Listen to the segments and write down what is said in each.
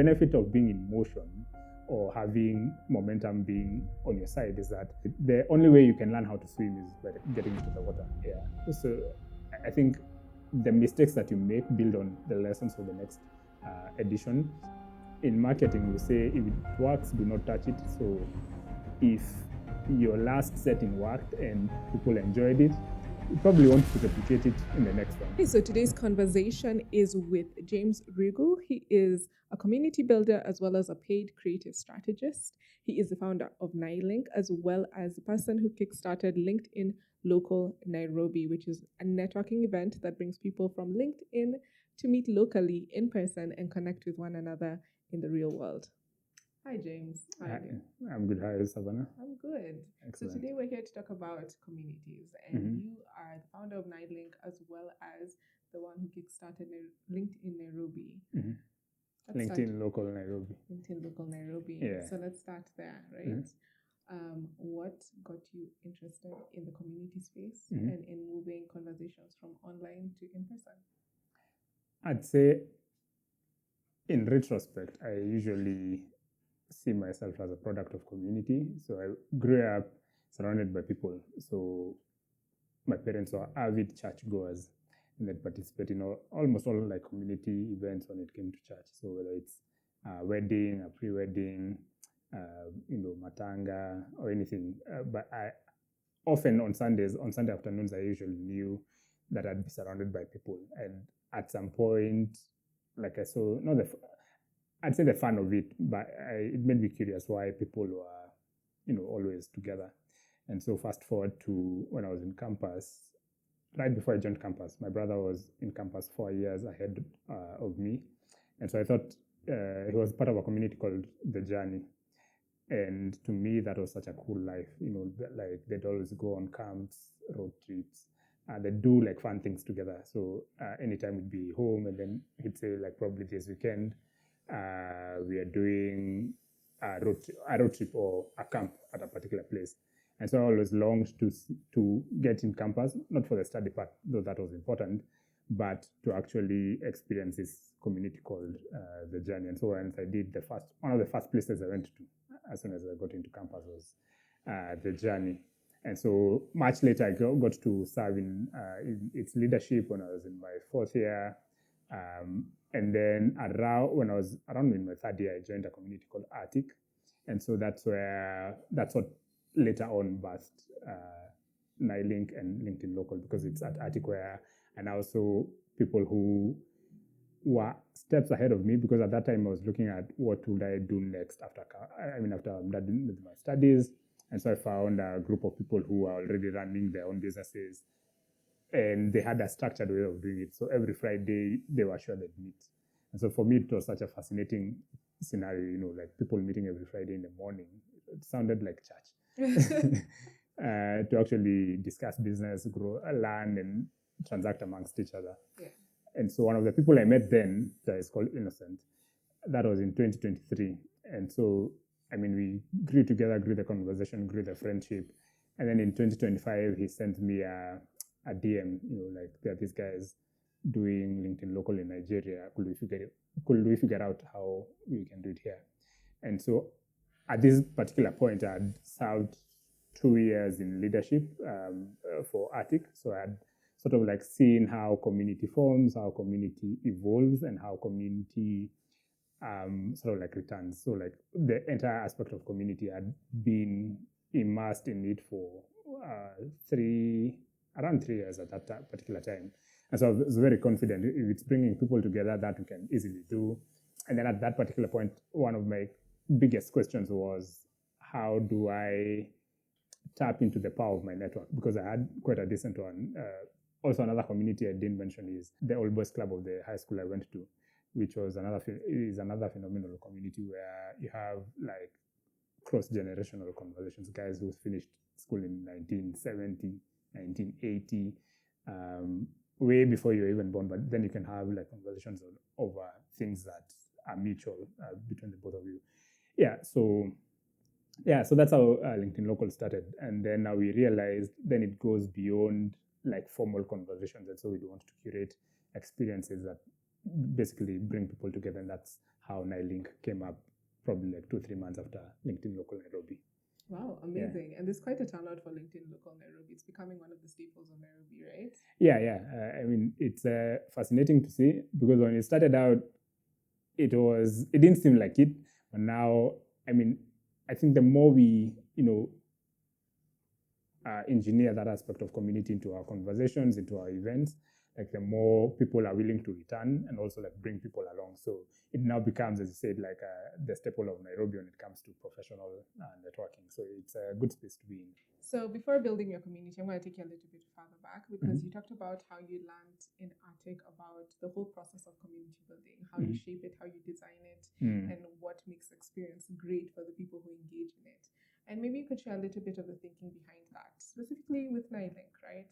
benefit of being in motion or having momentum being on your side is that the only way you can learn how to swim is by getting into the water. Yeah. So I think the mistakes that you make build on the lessons for the next edition. In marketing, we say if it works, do not touch it. So if your last setting worked and people enjoyed it, you probably want to replicate it in the next one. Okay, so today's conversation is with James Ruigu. He is a community builder as well as a paid creative strategist. He is the founder of NaiLink as well as the person who kickstarted LinkedIn Local Nairobi, which is a networking event that brings people from LinkedIn to meet locally in person and connect with one another in the real world. Hi, James. How are you? I'm good. How are you, Savannah? I'm good. Excellent. So today we're here to talk about communities, and you are the founder of NaiLink as well as the one who kickstarted LinkedIn Nairobi. LinkedIn Local Nairobi. LinkedIn Local Nairobi. Yeah. So let's start there, right? What got you interested in the community space and in moving conversations from online to in person? I'd say, in retrospect, I usually see myself as a product of community. So I grew up surrounded by people. So my parents were avid churchgoers and they'd participate in almost all like community events when it came to church. So whether it's a wedding, a pre-wedding, matanga or anything. But I often on Sunday afternoons, I usually knew that I'd be surrounded by people. And at some point, like I saw, I'd say the fun of it, but it made me curious why people were, always together. And so fast forward to when I was in campus, right before I joined campus, my brother was in campus 4 years ahead of me. And so I thought he was part of a community called The Journey. And to me, that was such a cool life, like they'd always go on camps, road trips, they'd do like fun things together. So anytime we'd be home and then he'd say like probably this weekend, we are doing a road trip or a camp at a particular place. And so I always longed to get in campus, not for the study part, though that was important, but to actually experience this community called The Journey. And so once I did one of the first places I went to as soon as I got into campus was The Journey. And so much later, I got to serve in its leadership when I was in my 4th year. And then when I was around in my 3rd year, I joined a community called Arctic. And so that's what later on birthed NaiLink and LinkedIn Local, because it's at Arctic where I now saw people who were steps ahead of me, because at that time I was looking at what would I do next after I'm done with my studies. And so I found a group of people who are already running their own businesses. And they had a structured way of doing it. So every Friday, they were sure they'd meet. And so for me, it was such a fascinating scenario, like people meeting every Friday in the morning. It sounded like church. To actually discuss business, grow, learn, and transact amongst each other. Yeah. And so one of the people I met then, that is called Innocent, that was in 2023. And so, we grew together, grew the conversation, grew the friendship. And then in 2025, he sent me a DM, like there are these guys doing LinkedIn Local in Nigeria. Could we figure out how we can do it here? And so at this particular point, I had served 2 years in leadership for Arctic. So I had sort of like seen how community forms, how community evolves, and how community sort of like returns. So like the entire aspect of community had been immersed in it for around 3 years at that particular time. And so I was very confident if it's bringing people together, that we can easily do. And then at that particular point, one of my biggest questions was, how do I tap into the power of my network? Because I had quite a decent one. Also, another community I didn't mention is the Old Boys Club of the high school I went to, which was another phenomenal community where you have like cross-generational conversations, guys who finished school in 1970, 1980, way before you were even born, but then you can have like conversations over things that are mutual between the both of you. So that's how LinkedIn Local started. And then now we realized then it goes beyond like formal conversations. And so we want to curate experiences that basically bring people together. And that's how NiLink came up probably like 2-3 months after LinkedIn Local Nairobi. Wow, amazing. And there's quite a turnout for LinkedIn Local Nairobi. It's becoming one of the staples of Nairobi, right? Yeah. I mean, it's fascinating to see, because when it started out, it didn't seem like it, but now, I mean, I think the more we, engineer that aspect of community into our conversations, into our events, like the more people are willing to return and also like bring people along. So it now becomes, as you said, like the staple of Nairobi when it comes to professional networking. So it's a good space to be in. So before building your community, I'm going to take you a little bit further back, because you talked about how you learned in Arctic about the whole process of community building, how you shape it, how you design it, and what makes the experience great for the people who engage in it. And maybe you could share a little bit of the thinking behind that, specifically with NiLink, right?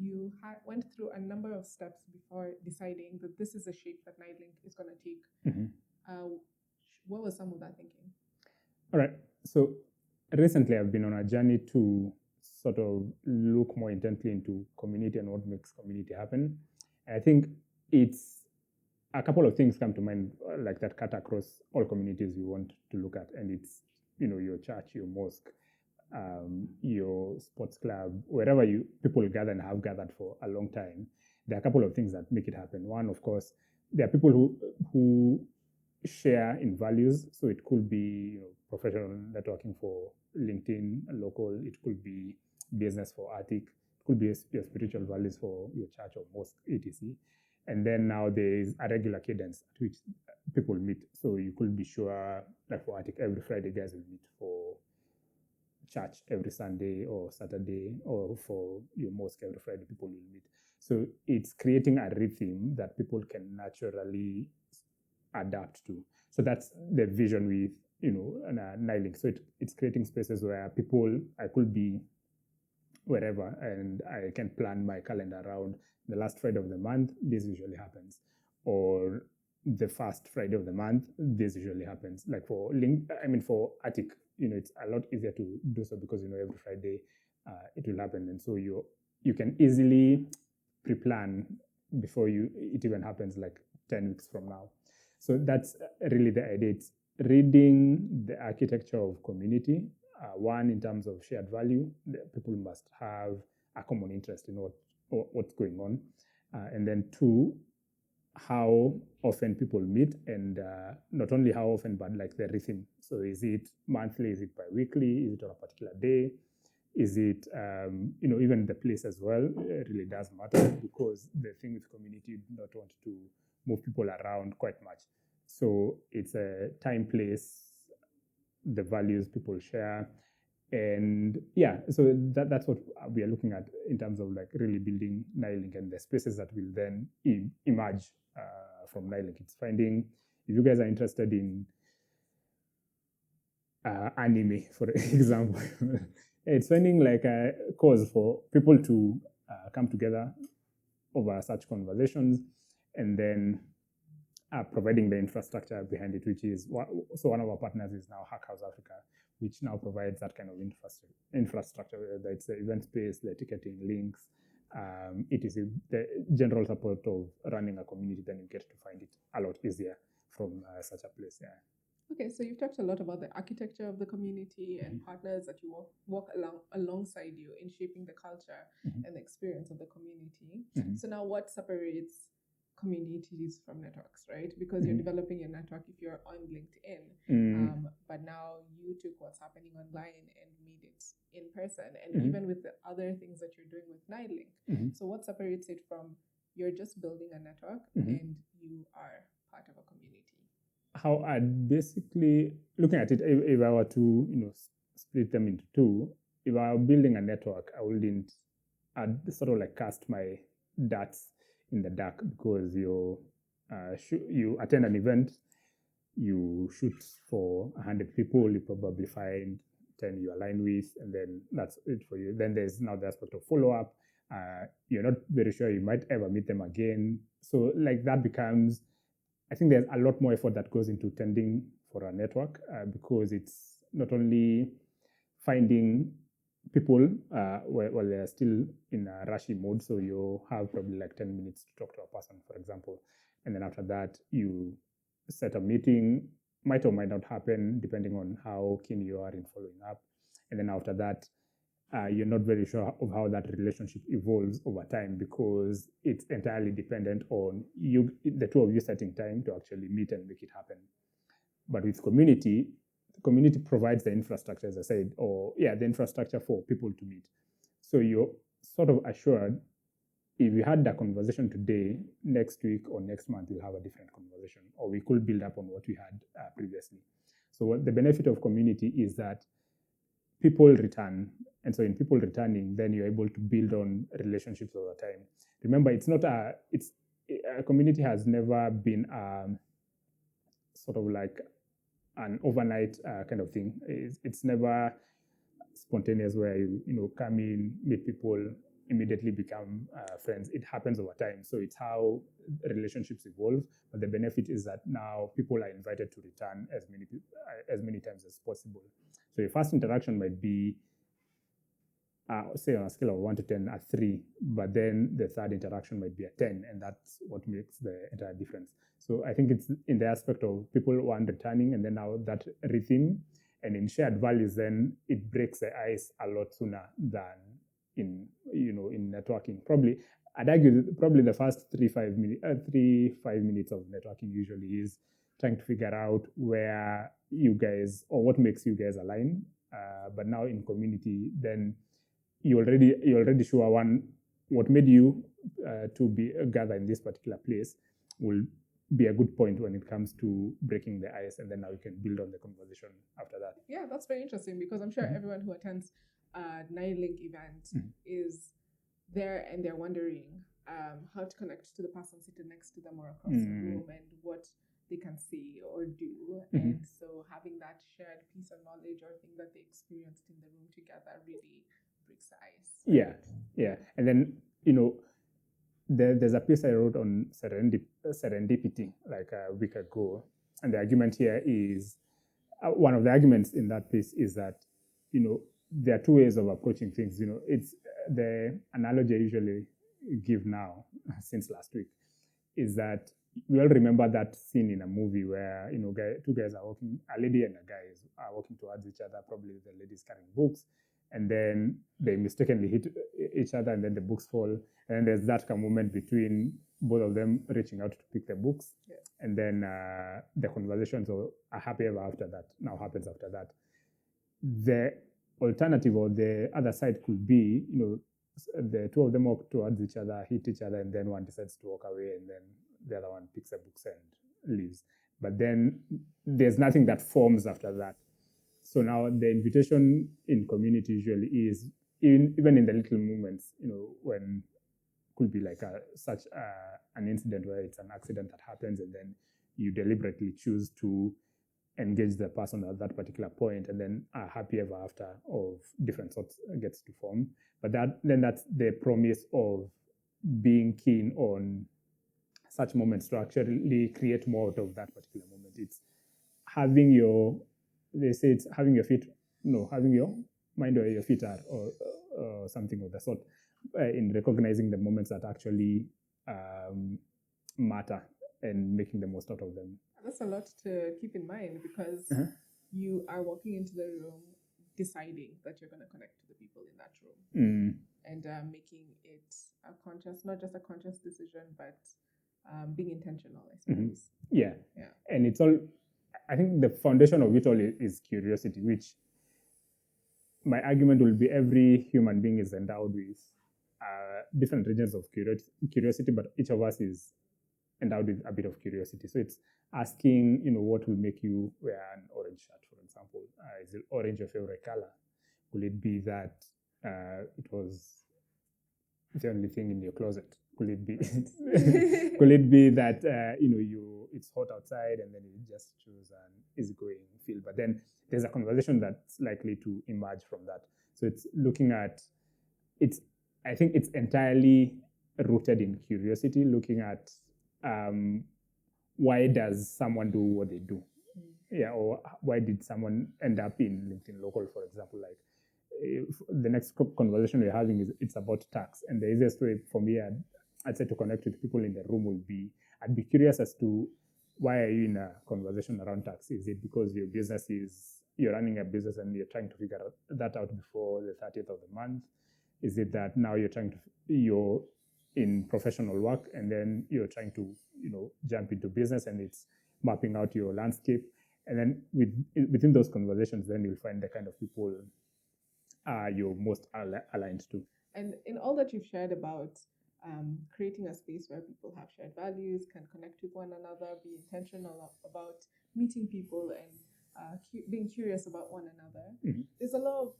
You went through a number of steps before deciding that this is a shape that NiLink is going to take. What was some of that thinking? All right. So recently I've been on a journey to sort of look more intently into community and what makes community happen. And I think it's a couple of things come to mind like that cut across all communities you want to look at. And it's, your church, your mosque, your sports club, wherever people gather and have gathered for a long time. There are a couple of things that make it happen. One, of course, there are people who share in values. So it could be professional networking for LinkedIn Local. It could be business for Arctic. It could be your spiritual values for your church or mosque, etc. And then now there is a regular cadence at which people meet. So you could be sure, like for Arctic, every Friday guys will meet, for church every Sunday or Saturday, or for your mosque every Friday people will meet. So it's creating a rhythm that people can naturally adapt to. So that's the vision with NiLink. So it's creating spaces where I could be wherever and I can plan my calendar around the last Friday of the month. This usually happens, or the first Friday of the month. This usually happens. Like for for Attic, it's a lot easier to do so because every Friday it will happen, and so you can easily pre-plan before it even happens, like 10 weeks from now. So that's really the idea. It's reading the architecture of community. One, in terms of shared value, people must have a common interest in what's going on. And then two, how often people meet, and not only how often, but like the rhythm. So is it monthly? Is it bi-weekly? Is it on a particular day? Is it, even the place as well? It really does matter, because the thing with community, you do not want to move people around quite much. So it's a time, place, the values people share. And yeah, so that's what we are looking at in terms of like really building NiLink and the spaces that will then emerge from NiLink. It's finding, if you guys are interested in anime, for example, it's finding like a cause for people to come together over such conversations, and then providing the infrastructure behind it, which is so one of our partners is now Hack House Africa, which now provides that kind of infrastructure, whether it's the event space, the ticketing links, it is the general support of running a community. Then you get to find it a lot easier from such a place. Yeah. Okay, so you've talked a lot about the architecture of the community and partners that you walk alongside you in shaping the culture and the experience of the community. So now, what separates communities from networks, right? Because you're developing your network if you're on LinkedIn, but now you took what's happening online and made it in person, and even with the other things that you're doing with NiLink. So what separates it from you're just building a network and you are part of a community? How I'd basically, looking at it, if I were to split them into two, if I were building a network, I'd sort of like cast my darts in the dark, because you attend an event, you shoot for 100 people, you probably find 10 you align with, and then that's it for you. Then there's now the aspect of follow-up. You're not very sure you might ever meet them again. So like that becomes, I think there's a lot more effort that goes into tending for a network, because it's not only finding people while they're still in a rushy mode. So you have probably like 10 minutes to talk to a person, for example. And then after that, you set a meeting, might or might not happen depending on how keen you are in following up. And then after that, you're not very sure of how that relationship evolves over time because it's entirely dependent on you, the two of you setting time to actually meet and make it happen. But with community, the community provides the infrastructure, as I said, the infrastructure for people to meet. So you're sort of assured if you had that conversation today, next week or next month, you'll have a different conversation, or we could build up on what we had previously. So what the benefit of community is that people return. And so in people returning, then you're able to build on relationships over time. Remember, a community has never been sort of like an overnight kind of thing. It's never spontaneous where you come in, meet people, immediately become friends. It happens over time. So it's how relationships evolve. But the benefit is that now people are invited to return as many times as possible. So your first interaction might be, say on a scale of 1 to 10, a 3, but then the third interaction might be a 10, and that's what makes the entire difference. So I think it's in the aspect of people one returning, and then now that rhythm, and in shared values, then it breaks the ice a lot sooner than in networking. I'd argue probably the first 3-5 minutes of networking usually is trying to figure out where you guys, or what makes you guys align. But now in community, then you already sure what made you to be gather in this particular place will be a good point when it comes to breaking the ice, and then now you can build on the conversation after that. Yeah, that's very interesting because I'm sure everyone who attends a Nine-Link event is there and they're wondering how to connect to the person sitting next to them or across the room and what they can say or do. And so having that shared piece of knowledge or thing that they experienced in the room together really breaks the ice. Yeah. And then, there's a piece I wrote on serendipity like a week ago. And the argument here is, one of the arguments in that piece is that, there are two ways of approaching things. It's the analogy I usually give now, since last week, is that we all remember that scene in a movie where, two guys are walking, a lady and a guy are walking towards each other, probably the lady's carrying books, and then they mistakenly hit each other, and then the books fall. And then there's that moment between both of them reaching out to pick the books. Yeah. And then the conversations or a happy ever after that now happens after that. The alternative or the other side could be, the two of them walk towards each other, hit each other, and then one decides to walk away, and then the other one picks the books and leaves. But then there's nothing that forms after that. So now the invitation in community usually is, even in the little moments, when could be like such an incident where it's an accident that happens, and then you deliberately choose to engage the person at that particular point, and then a happy ever after of different sorts gets to form. But that's the promise of being keen on such moments to actually create more out of that particular moment. It's having your mind where your feet are, or something of the sort, in recognizing the moments that actually matter and making the most out of them. That's a lot to keep in mind because you are walking into the room deciding that you're going to connect to the people in that room and making it a conscious, not just a conscious decision, but being intentional, I suppose. Yeah. And it's all, I think the foundation of it all is curiosity, which my argument will be every human being is endowed with different regions of curiosity, but each of us is endowed with a bit of curiosity. So it's asking, what will make you wear an orange shirt, for example. Is it orange your favorite color? Will it be that it was the only thing in your closet? Could it be could it be that it's hot outside and then you just choose an easygoing feel? But then there's a conversation that's likely to emerge from that. So it's looking at I think it's entirely rooted in curiosity, looking at why does someone do what they do? Yeah, or why did someone end up in LinkedIn Local, for example? Like, if the next conversation we're having it's about tax, and the easiest way for me, I'd say, to connect with people in the room will be, I'd be curious as to why are you in a conversation around tax? Is it because you're running a business and you're trying to figure that out before the 30th of the month? Is it that now you're in professional work and then you're trying to, jump into business and it's mapping out your landscape? And then within those conversations, then you'll find the kind of people you're most aligned to. And in all that you've shared about creating a space where people have shared values, can connect with one another, be intentional about meeting people and being curious about one another, there's a lot of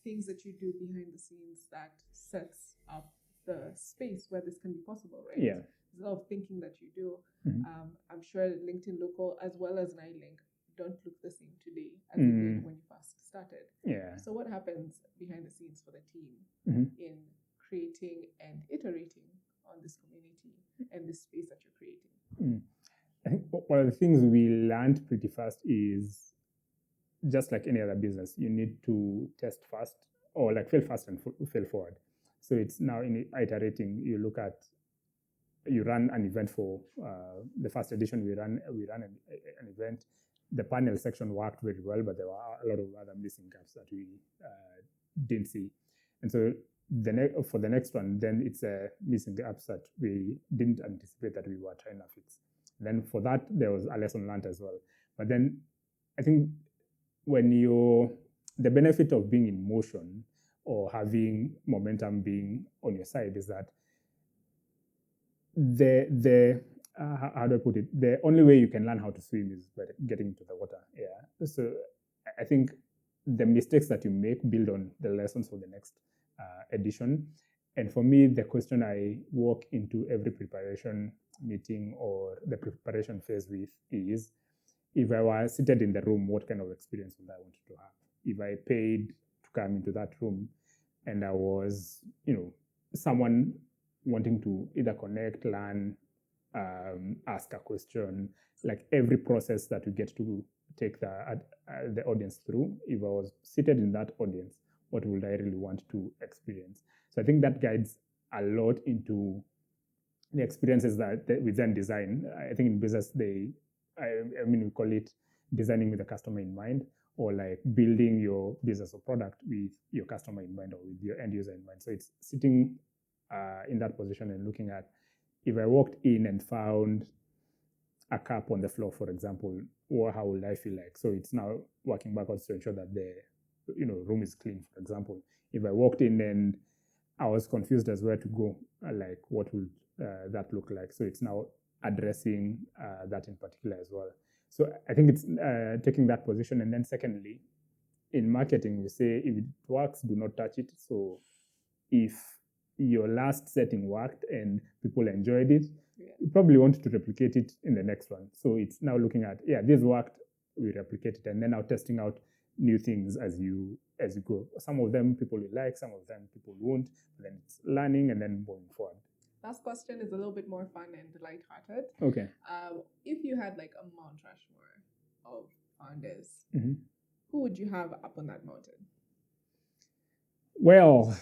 things that you do behind the scenes that sets up the space where this can be possible, right? Yeah. There's a lot of thinking that you do. I'm sure LinkedIn Local as well as NILink don't look the same today as they did when you first started. Yeah. So what happens behind the scenes for the team in creating and iterating on this community and this space that you're creating? I think one of the things we learned pretty fast is, just like any other business, you need to test fast, or like fail fast and fail forward. So it's now in iterating. You run an event for the first edition. We ran an event. The panel section worked very well, but there were a lot of other missing gaps that we didn't see. And so for the next one, then it's missing gaps that we didn't anticipate that we were trying to fix. Then for that, there was a lesson learned as well. But then I think when the benefit of being in motion or having momentum being on your side is that how do I put it? The only way you can learn how to swim is by getting into the water. Yeah. So I think the mistakes that you make build on the lessons for the next edition. And for me, the question I walk into every preparation meeting or the preparation phase with is, if I were seated in the room, what kind of experience would I want to have? If I paid to come into that room and I was, someone wanting to either connect, learn, ask a question, like every process that you get to take the audience through, if I was seated in that audience, what would I really want to experience? So I think that guides a lot into the experiences that we then design. I think in business, we call it designing with the customer in mind, or like building your business or product with your customer in mind or with your end user in mind. So it's sitting in that position and looking at, if I walked in and found a cup on the floor, for example, how would I feel like? So it's now working backwards to ensure that the room is clean, for example. If I walked in and I was confused as where to go, like what would that look like? So it's now addressing that in particular as well. So I think it's taking that position. And then secondly, in marketing, we say, if it works, do not touch it. So if your last setting worked and people enjoyed it, you probably want to replicate it in the next one. So it's now looking at, this worked, we replicate it, and then now testing out new things as you go. Some of them people will like, some of them people won't. Then it's learning and then moving forward. Last question is a little bit more fun and lighthearted. Okay. If you had like a Mount Rushmore of founders, who would you have up on that mountain? Well,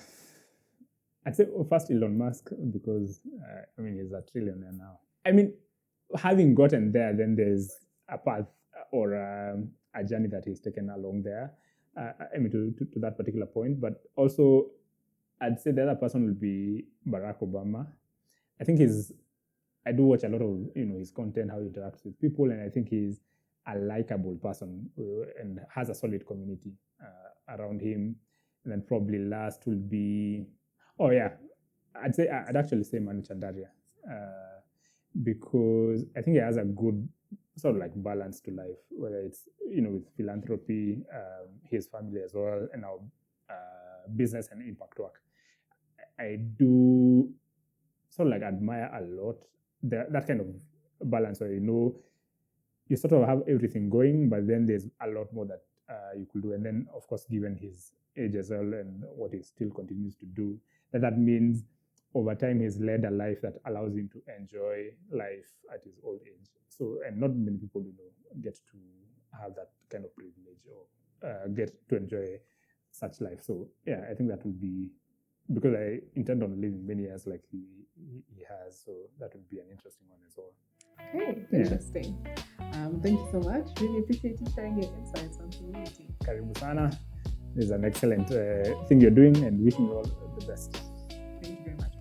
I'd say first Elon Musk, because he's a trillionaire now. Having gotten there, then there's a path or a journey that he's taken along there. To that particular point, but also I'd say the other person would be Barack Obama. I think I do watch a lot of his content, how he interacts with people, and I think he's a likable person and has a solid community around him. And then probably last will be, I'd actually say Manu Chandaria, because I think he has a good sort of like balance to life, whether it's with philanthropy, his family as well, and our business and impact work. I do sort of like admire a lot that kind of balance where you sort of have everything going, but then there's a lot more that you could do. And then, of course, given his age as well and what he still continues to do, that means over time he's led a life that allows him to enjoy life at his old age. So, and not many people get to have that kind of privilege or get to enjoy such life. So yeah, I think that would be, because I intend on living many years like he has, so that would be an interesting one as well. Okay, Yeah. interesting. Thank you so much. Really appreciate you sharing your insights on community. Karibu sana. This is an excellent thing you're doing, and wishing you all the best. Thank you very much.